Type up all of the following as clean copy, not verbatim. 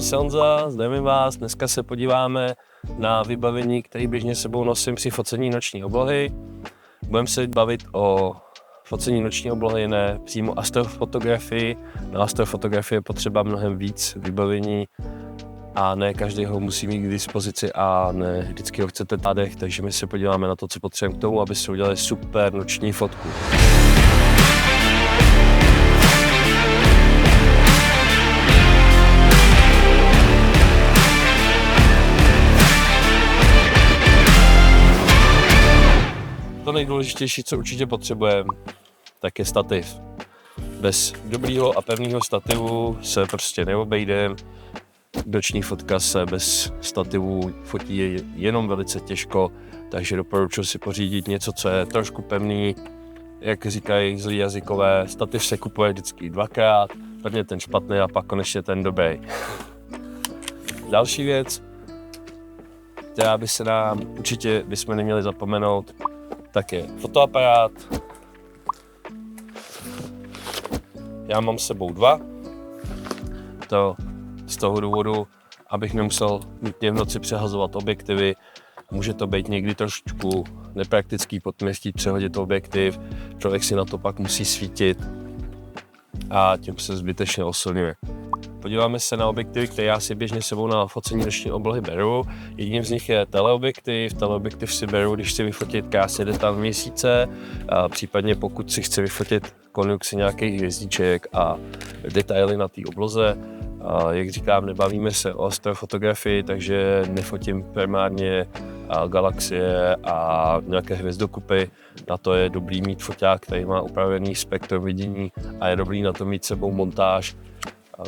jmenuji se Honza, zdravím vás. Dneska se podíváme na vybavení, které běžně sebou nosím při focení noční oblohy. Budeme se bavit o focení noční oblohy, ne přímo astrofotografii. Na astrofotografii je potřeba mnohem víc vybavení a ne každý ho musí mít k dispozici a ne vždycky ho chcete tádech, takže my se podíváme na to, co potřebujeme k tomu, abyste udělali super noční fotku. To nejdůležitější, co určitě potřebujeme, tak je stativ. Bez dobrýho a pevného stativu se prostě neobejdeme. Noční fotka se bez stativu fotí jenom velice těžko, takže doporučuji si pořídit něco, co je trošku pevný. Jak říkají zlí jazykové, stativ se kupuje vždycky dvakrát, prvně ten špatný a pak konečně ten dobrý. Další věc, která by se nám určitě bychom neměli zapomenout, tak je fotoaparát. Já mám s sebou dva. To z toho důvodu, abych nemusel nutně v noci přehazovat objektivy. Může to být někdy trošičku nepraktický podměstí přehodit objektiv. Člověk si na to pak musí svítit a tím se zbytečně oslňuje. Podíváme se na objektivy, které já si běžně sebou na focení noční oblohy beru. Jedním z nich je teleobjektiv. Teleobjektiv si beru, když chci vyfotit krásně detail měsíce, a případně pokud si chci vyfotit konjunkci nějakých hvězdiček a detaily na té obloze. A jak říkám, nebavíme se o astrofotografii, takže nefotím primárně galaxie a nějaké hvězdokupy. Na to je dobrý mít foťák, který má upravený spektrum vidění a je dobrý na to mít sebou montáž,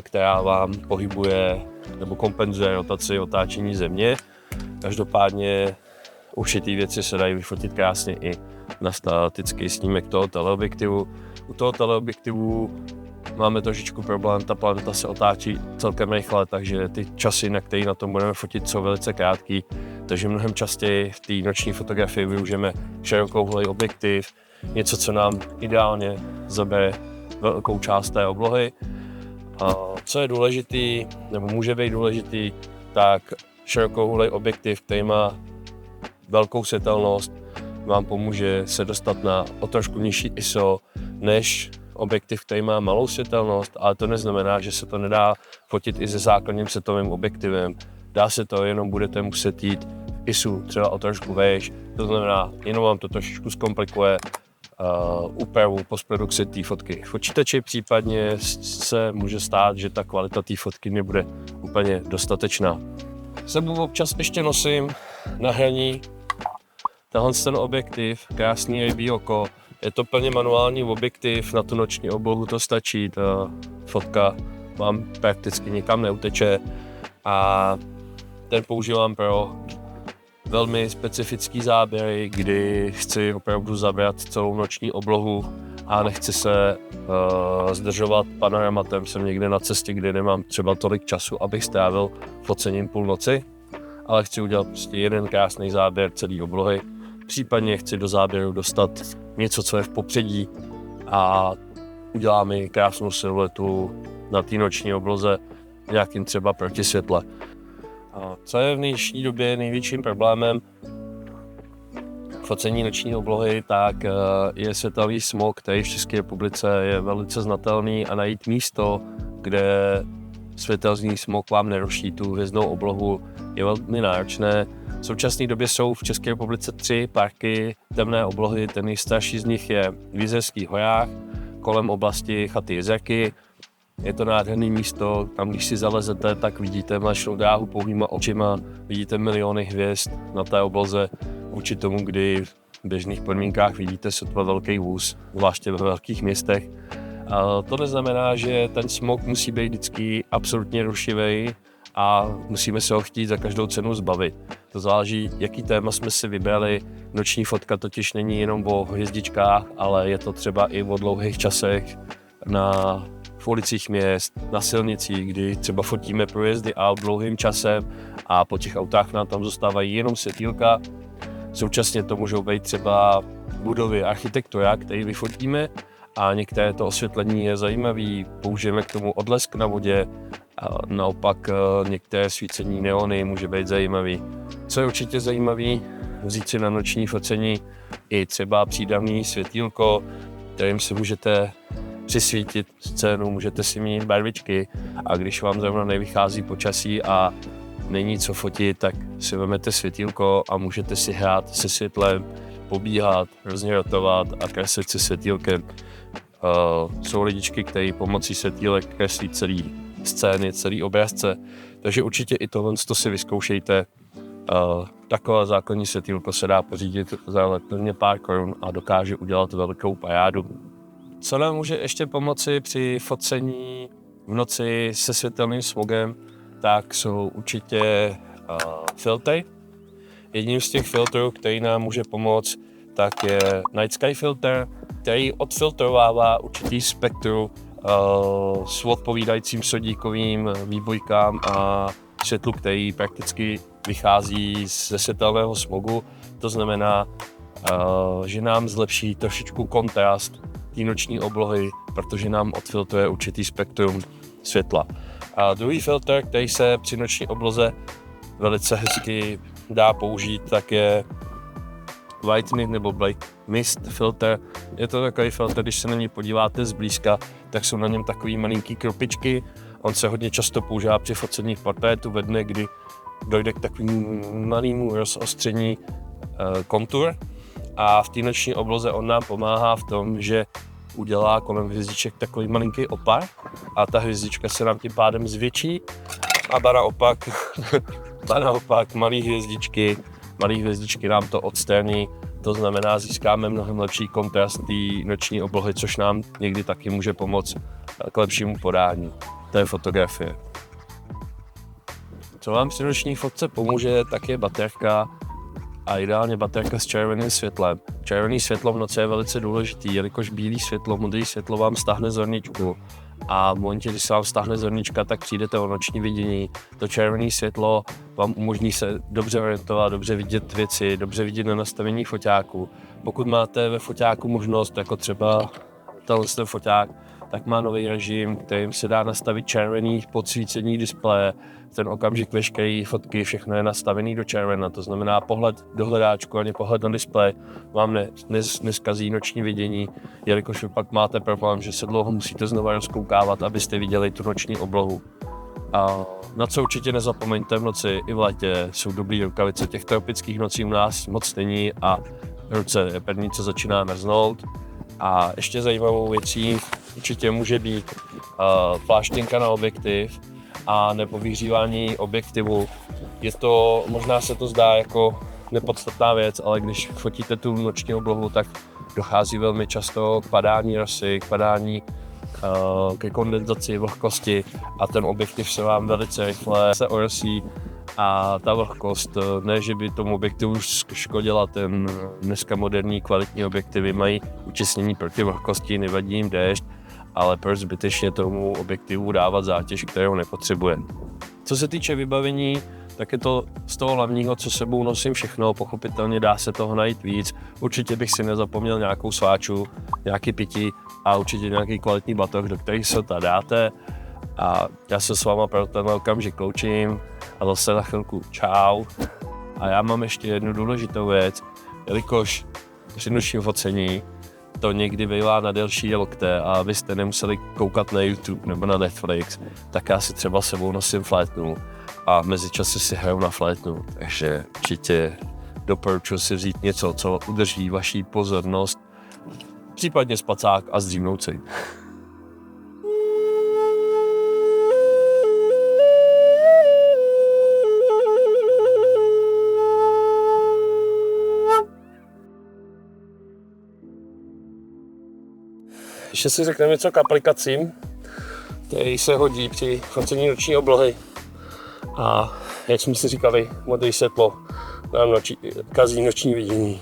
která vám pohybuje nebo kompenzuje rotaci otáčení země. Každopádně určitý věci se dají vyfotit krásně i na statický snímek toho teleobjektivu. U toho teleobjektivu máme trošičku problém, ta planeta se otáčí celkem rychle, takže ty časy, na které na tom budeme fotit, jsou velice krátký. Takže mnohem častěji v té noční fotografii využijeme širokouhlý objektiv, něco, co nám ideálně zabere velkou část té oblohy. A co je důležitý, nebo může být důležitý, tak širokouhlý objektiv, který má velkou světelnost, vám pomůže se dostat na o trošku nižší ISO než objektiv, který má malou světelnost, ale to neznamená, že se to nedá fotit i se základním setovým objektivem. Dá se to, jenom budete muset jít v ISu třeba o trošku vejš, to znamená, jenom vám to trošičku zkomplikuje úpravu postprodukce té fotky. V počítači případně se může stát, že ta kvalita té fotky nebude úplně dostatečná. Sebou občas ještě nosím na hraní ten objektiv, krásný rybí oko. Je to plně manuální objektiv, na tu noční oblohu to stačí, ta fotka vám prakticky nikam neuteče a ten používám pro velmi specifický záběry, kdy chci opravdu zabrat celou noční oblohu a nechci se zdržovat panoramatem. Jsem někde na cestě, kde nemám třeba tolik času, abych strávil focením půlnoci, ale chci udělat prostě jeden krásný záběr celé oblohy. Případně chci do záběru dostat něco, co je v popředí a udělá mi krásnou siluetu na té noční obloze nějakým třeba protisvětle. A co je v dnešní době největším problémem focení noční oblohy, tak je světelný smog, který v České republice je velice znatelný a najít místo, kde světelný smog vám neruší tu hvězdnou oblohu, je velmi náročné. V současné době jsou v České republice 3 parky temné oblohy, ten nejstarší z nich je v Jizerských horách, kolem oblasti Chaty Jizerky. Je to nádherné místo, tam když si zalezete, tak vidíte mléčnou dráhu pouhýma očima, vidíte miliony hvězd na té obloze, vůči tomu, kdy v běžných podmínkách vidíte sotva velký vůz, zvláště ve velkých městech. A to neznamená, že ten smog musí být vždycky absolutně rušivý a musíme se ho chtít za každou cenu zbavit. To záleží, jaký téma jsme si vybrali. Noční fotka totiž není jenom o hvězdičkách, ale je to třeba i o dlouhých časech v ulicích měst, na silnicích, kdy třeba fotíme průjezdy aut dlouhým časem a po těch autách nám tam zůstávají jenom světýlka. Současně to můžou být třeba budovy architektura, který vyfotíme a některé to osvětlení je zajímavé. Použijeme k tomu odlesk na vodě A naopak některé svícení neony může být zajímavý. Co je určitě zajímavý, vzít si na noční focení i třeba přídavný světýlko, kterým si můžete přisvítit scénu, můžete si mít barvičky a když vám zrovna nevychází počasí a není co fotit, tak si vezmete světýlko a můžete si hrát se světlem, pobíhat, různě rotovat a kreslit si světýlkem. Jsou lidičky, které pomocí světýlek kreslí celý scény, celý obrazce, takže určitě i tohle si vyzkoušejte. Takové základní světýlko se dá pořídit za letně pár korun a dokáže udělat velkou parádu. Co nám může ještě pomoci při focení v noci se světelným smogem, tak jsou určitě filtry. Jedním z těch filtrů, který nám může pomoct, tak je Night Sky filter, který odfiltrovává určitý spektrum s odpovídajícím sodíkovým výbojkám a světlu, který prakticky vychází ze světelného smogu. To znamená, že nám zlepší trošičku kontrast té noční oblohy, protože nám odfiltruje určitý spektrum světla. A druhý filtr, který se při noční obloze velice hezky dá použít, tak je White Mist nebo Black Mist filter. Je to takový filtr, když se na něj podíváte zblízka, tak jsou na něm takový malinký krupičky. On se hodně často používá při focení portrétu ve dne, kdy dojde k takovému malému rozostření kontur. A v té noční obloze on nám pomáhá v tom, že udělá kolem hvězdiček takový malinký opar a ta hvězdička se nám tím pádem zvětší a naopak malé hvězdičky nám to odstraní, to znamená získáme mnohem lepší kontrast té noční oblohy, což nám někdy taky může pomoct k lepšímu podání. To je fotografie. Co vám při noční fotce pomůže, tak je baterka a ideálně baterka s červeným světlem. Červené světlo v noci je velice důležitý, jelikož bílé světlo, modré světlo vám stáhne zorničku a v momentě, kdy se vám stáhne zornička, tak přijdete o noční vidění. To červené světlo vám umožní se dobře orientovat, dobře vidět věci, dobře vidět na nastavení foťáku. Pokud máte ve foťáku možnost, jako třeba tenhle foťák, tak má nový režim, kterým se dá nastavit červený podsvícení displeje. V ten okamžik veškeré fotky, všechno je nastavený do červena, to znamená pohled do hledáčku ani pohled na displej vám neskazí noční vidění, jelikož vy pak máte problém, že se dlouho musíte znova rozkoukávat, abyste viděli tu noční oblohu. A na co určitě nezapomeňte v noci i v létě, jsou dobrý rukavice, těch tropických nocí u nás moc není a ruce je první, co začíná mrznout. A ještě zajímavou věcí určitě může být pláštěnka na objektiv a nebo vyhřívání objektivu. Možná se to zdá jako nepodstatná věc, ale když fotíte tu noční oblohu, tak dochází velmi často k padání rosy, ke kondenzaci vlhkosti a ten objektiv se vám velice rychle se orosí a ta vlhkost, ne že by tomu objektivu škodila, dneska moderní kvalitní objektivy mají utěsnění proti vlhkosti, nevadí jim déšť, ale proč zbytečně tomu objektivu dávat zátěž, kterou nepotřebuje. Co se týče vybavení, tak je to z toho hlavního, co sebou nosím všechno, pochopitelně dá se toho najít víc. Určitě bych si nezapomněl nějakou sváču, nějaký pití a určitě nějaký kvalitní batoh, do kterých se to dáte. A já se s váma pro tenhle okamžik loučím a zase na chvilku čau. A já mám ještě jednu důležitou věc, jelikož při nočním focení to někdy bývá na delší lokte a abyste nemuseli koukat na YouTube nebo na Netflix, tak já si třeba sebou nosím flétnu a v mezičase si hraju na flétnu, takže určitě doporučuji si vzít něco, co udrží vaši pozornost, případně spacák a zdřímnout si. Ještě si řekneme něco k aplikacím, které se hodí při focení noční oblohy. A jak jsme si říkali, modré světlo nám kazí noční vidění.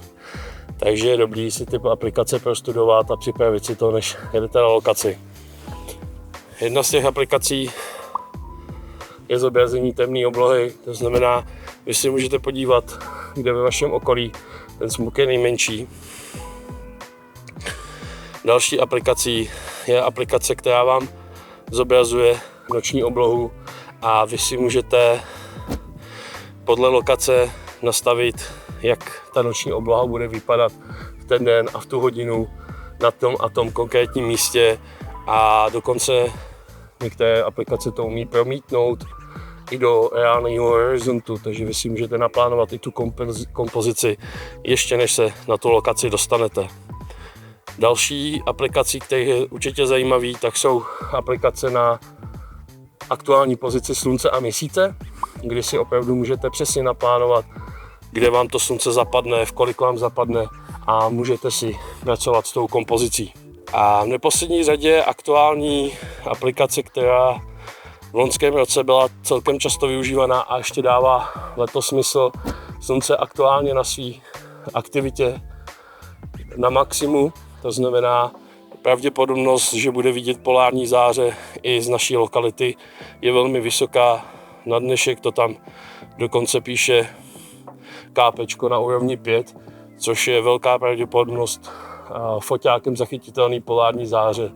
Takže je dobrý si ty aplikace prostudovat a připravit si to, než jedete na lokaci. Jedna z těch aplikací je zobrazení temné oblohy, to znamená, vy si můžete podívat, kde ve vašem okolí ten smog je nejmenší. Další aplikací je aplikace, která vám zobrazuje noční oblohu a vy si můžete podle lokace nastavit, jak ta noční obloha bude vypadat v ten den a v tu hodinu na tom a tom konkrétním místě, a dokonce některé aplikace to umí promítnout i do reálného horizontu, takže vy si můžete naplánovat i tu kompozici ještě než se na tu lokaci dostanete. Další aplikací, které je určitě zajímavý, tak jsou aplikace na aktuální pozici slunce a měsíce, kdy si opravdu můžete přesně naplánovat, kde vám to slunce zapadne, v kolik vám zapadne a můžete si pracovat s tou kompozicí. A v neposlední řadě aktuální aplikace, která v loňském roce byla celkem často využívaná a ještě dává letos smysl, slunce aktuálně na své aktivitě na maximu, to znamená pravděpodobnost, že bude vidět polární záře i z naší lokality, je velmi vysoká. Na dnešek to tam dokonce píše KPčko na úrovni 5, což je velká pravděpodobnost foťákem zachytitelný polární záře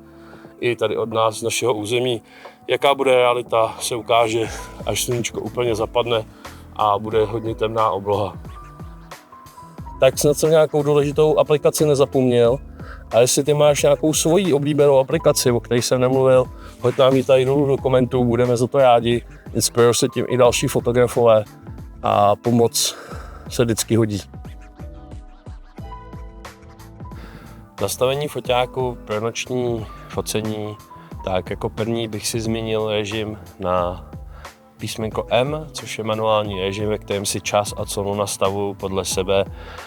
i tady od nás, z našeho území. Jaká bude realita, se ukáže, až sluníčko úplně zapadne a bude hodně temná obloha. Tak snad jsem nějakou důležitou aplikaci nezapomněl. A jestli ty máš nějakou svoji oblíbenou aplikaci, o které jsem nemluvil, hoď nám ji tady dolů do komentů, budeme za to rádi. Inspirují se tím i další fotografové a pomoc se vždycky hodí. Nastavení foťáku pro noční focení, tak jako první bych si zmínil režim na písmenko M, což je manuální režim, ve kterém si čas a clonu nastavuju podle sebe.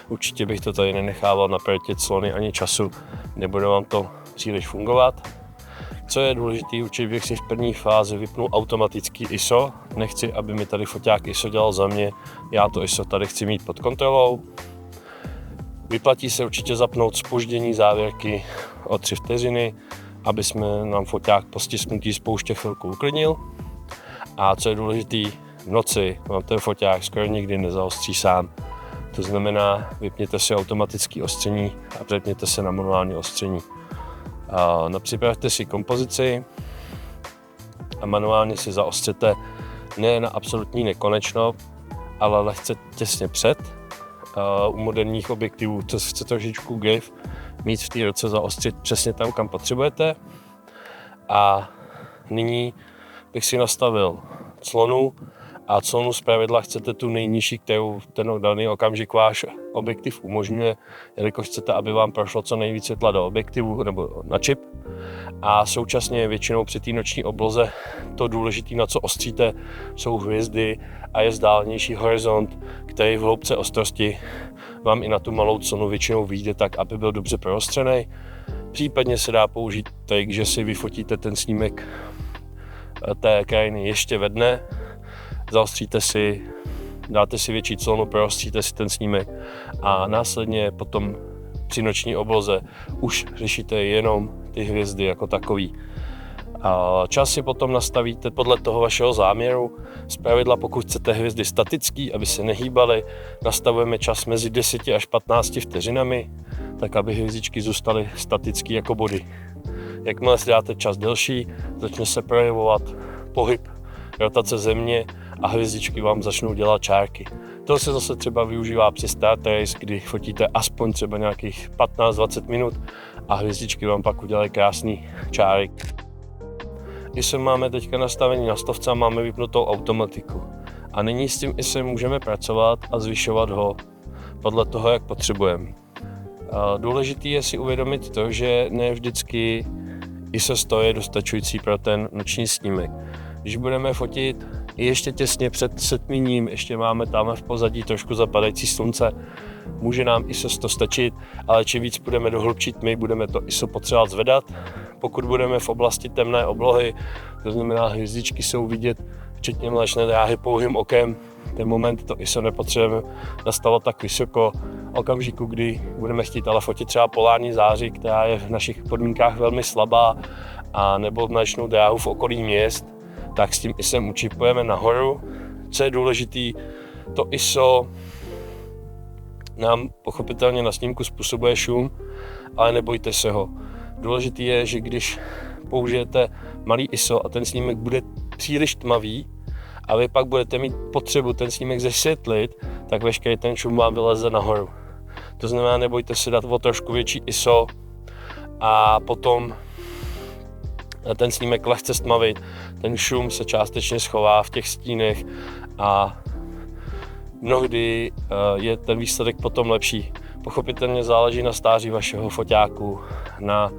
Určitě bych to tady nenechával naproti clony ani času, nebude vám to příliš fungovat. Co je důležité, určitě bych si v první fázi vypnul automatický ISO. Nechci, aby mi tady foťák ISO dělal za mě, já to ISO tady chci mít pod kontrolou. Vyplatí se určitě zapnout zpoždění závěrky o 3 vteřiny, aby jsme nám foťák po stisknutí spouště chvilku uklidnil. A co je důležité, v noci vám ten foťák skoro nikdy nezaostří sám. To znamená, vypněte si automatické ostření a přepněte se na manuální ostření. Připravte si kompozici a manuálně si zaostřete ne na absolutní nekonečno, ale lehce těsně před. U moderních objektivů to chce trošičku grif, mít v té ruce zaostřit přesně tam, kam potřebujete. A nyní bych si nastavil clonu a clonu zpravidla chcete tu nejnižší, kterou ten daný okamžik váš objektiv umožňuje, jelikož chcete, aby vám prošlo co nejvíc světla do objektivu nebo na čip. A současně většinou při té noční obloze to důležité, na co ostříte, jsou hvězdy a je vzdálenější horizont, který v hloubce ostrosti vám i na tu malou clonu většinou vyjde tak, aby byl dobře proostřený. Případně se dá použít tak, že si vyfotíte ten snímek té krajiny ještě ve dne, zaostříte si, dáte si větší clonu, proostříte si ten snímek a následně potom při noční obloze už řešíte jenom ty hvězdy jako takový. A čas si potom nastavíte podle toho vašeho záměru. Zpravidla, pokud chcete hvězdy statický, aby se nehýbaly, nastavujeme čas mezi 10 až 15 vteřinami, tak aby hvězdičky zůstaly statický jako body. Jakmile si dáte čas delší, začne se projevovat pohyb, rotace země a hvězdičky vám začnou dělat čárky. To se zase třeba využívá při start race, kdy fotíte aspoň třeba nějakých 15-20 minut a hvězdičky vám pak udělají krásný čáry. ISO máme teďka nastavení na 100 a máme vypnutou automatiku. A nyní s tím ISO můžeme pracovat a zvyšovat ho podle toho, jak potřebujeme. Důležité je si uvědomit to, že ne vždycky ISO 100 je dostačující pro ten noční snímek. Když budeme fotit ještě těsně před setměním, ještě máme tam v pozadí trošku zapadající slunce, může nám ISO 100 stačit, ale čím víc budeme do hloubší tmy, budeme to ISO potřebovat zvedat. Pokud budeme v oblasti temné oblohy, to znamená hvězdičky jsou vidět, včetně Mléčné dráhy, pouhým okem, ten moment to ISO nepotřebujeme nastavovat tak vysoko. Okamžiku, kdy budeme chtít ale fotit třeba polární záři, která je v našich podmínkách velmi slabá, a nebo Mléčnou dráhu v okolí měst, tak s tím ISem učipujeme nahoru. Co je důležitý, to ISO nám pochopitelně na snímku způsobuje šum, ale nebojte se ho. Důležitý je, že když použijete malý ISO a ten snímek bude příliš tmavý a vy pak budete mít potřebu ten snímek zesvětlit, tak veškerý ten šum vám vyleze nahoru. To znamená, nebojte se dát o trošku větší ISO a potom ten snímek lehce stmavit. Ten šum se částečně schová v těch stínech a mnohdy je ten výsledek potom lepší. Pochopitelně záleží na stáří vašeho foťáku, na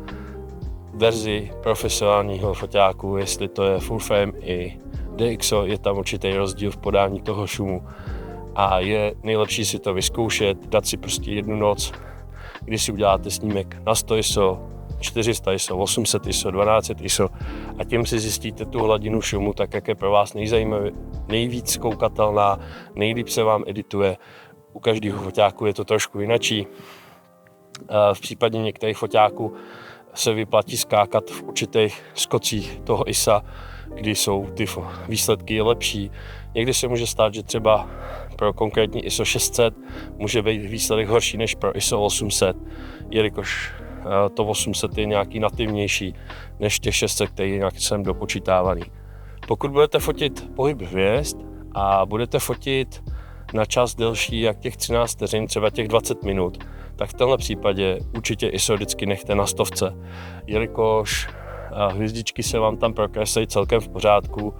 verzi profesionálního foťáku, jestli to je full frame i DxO, je tam určitý rozdíl v podání toho šumu a je nejlepší si to vyzkoušet, dát si prostě jednu noc, kdy si uděláte snímek na 100 ISO, 400 ISO, 800 ISO, 1200 ISO a tím si zjistíte tu hladinu šumu, tak jak je pro vás nejvíc koukatelná, nejlíp se vám edituje. U každého foťáku je to trošku jinačí. V případě některých foťáků se vyplatí skákat v určitých skocích toho ISA, kdy jsou ty výsledky lepší. Někdy se může stát, že třeba pro konkrétní ISO 600 může být výsledek horší než pro ISO 800, jelikož to 800 je nějaký nativnější než těch 600, který je nějaký sem dopočítávaný. Pokud budete fotit pohyb hvězd a budete fotit na čas delší jak těch 13 vteřin, třeba těch 20 minut, tak v tomhle případě určitě ISO vždycky nechte na 100, jelikož hvězdičky se vám tam prokreslí celkem v pořádku.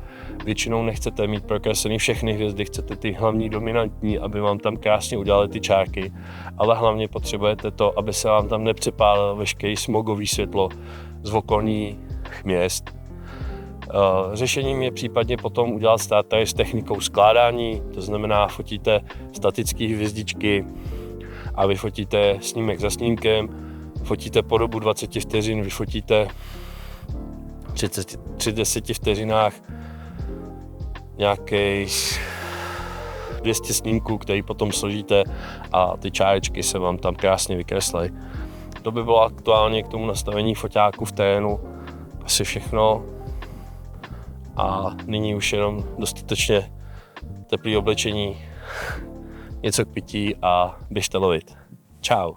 Většinou nechcete mít prokreslený všechny hvězdy, chcete ty hlavní dominantní, aby vám tam krásně udělali ty čárky, ale hlavně potřebujete to, aby se vám tam nepřepálilo veškerý smogový světlo z okolních měst. Řešením je případně potom udělat startery s technikou skládání, to znamená fotíte statické hvězdičky a vyfotíte snímek za snímkem, fotíte po dobu 20 vteřin, vyfotíte 30 vteřinách nějakých 200 snímků, který potom složíte a ty čárečky se vám tam krásně vykreslí. To by bylo aktuálně k tomu nastavení foťáku v terénu asi všechno a nyní už jenom dostatečně teplé oblečení, něco k pití a běžte lovit. Čau.